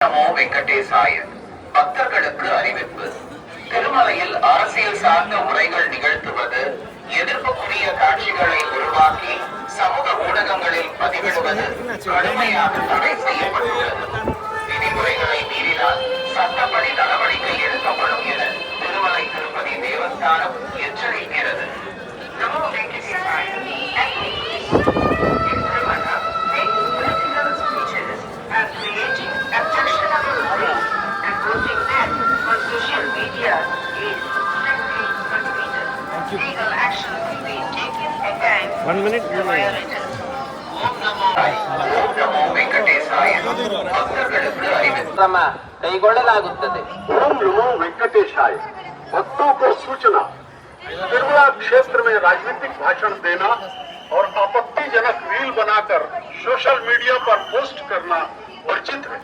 நமோ வெங்கடேசாய. பக்தர்களுக்கு அறிவிப்பு. திருமலையில் அரசியல் சார்ந்த உரைகள் நிகழ்த்துவது, எதிர்ப்புக்குரிய காட்சிகளை உருவாக்கி சமூக ஊடகங்களில் பதிவிடுவது கடுமையாக தடை செய்யப்பட்டுள்ளது. விதிமுறைகளை மீறினால் சட்டப்படி நடவடிக்கை எடுக்கப்படும் என திருமலை திருப்பதி தேவஸ்தானம் எச்சரிக்கிறது. நமோ வெங்கடேசாய. Social media is strictly prohibited. Legal action will be taken against the violators. Om Namo Venkatesaya. ಭಕ್ತர்களுக்கு ಕ್ರಮ ಕೈಗೊಳ್ಳಲಾಗುತ್ತದೆ. ओम नमो वेंकटेशाय। भक्तों को सूचना, तिरुमला क्षेत्र में राजनीतिक भाषण देना और आपत्तिजनक रील बनाकर सोशल मीडिया पर पोस्ट करना वर्जित है।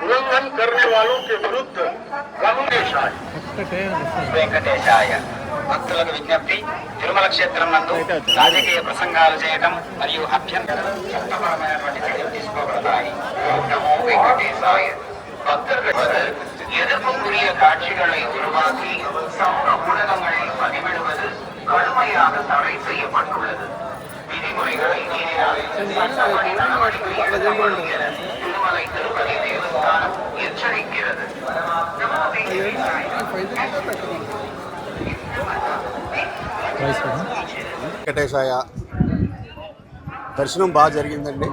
उल्लंघन करने वालों के विरुद्ध వెంకటేశాయ. వెంకటేశాయ. భక్తులకు విజ్ఞప్తి, తిరుమల క్షేత్రం నందు రాజకీయ ప్రసంగాలు చేయడం మరియు అభ్యంతర చట్టపరమైనటువంటి చర్యలు తీసుకోబడతాయి. నమో వెంకటేశాయ. భక్తர்கள் எதிர்ப்புக்குரிய காட்சிகளை உருவாக்கி சமூக ஊடகங்களில் பதிவிடுவது கடுமையாக தடை செய்யப்பட்டுள்ளது. விதிமுறைகளை மீறினால் சட்டப்படி நடவடிக்கை எடுக்கப்படும் என திருமலை திருப்பதி தேவஸ்தானம் எச்சரிக்கிறது. వెంకటేశాయ. దర్శనం బాగా జరిగిందండి.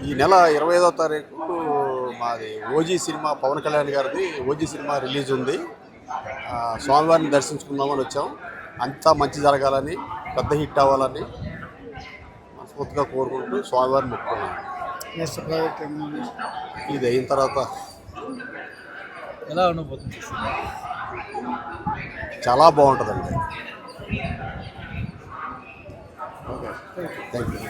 ఈ నెల 25వ తారీఖు మాది ఓజీ సినిమా, పవన్ కళ్యాణ్ గారిది ఓజీ సినిమా రిలీజ్ ఉంది. స్వామివారిని దర్శించుకుందామని వచ్చాం. అంతా మంచి జరగాలని, పెద్ద హిట్ అవ్వాలని మనస్ఫూర్తిగా కోరుకుంటూ స్వామివారిని మొక్కుకున్నాను. ఇది అయిన తర్వాత ఎలా అనుభూతి? చాలా బాగుంటుందండి. Thank you.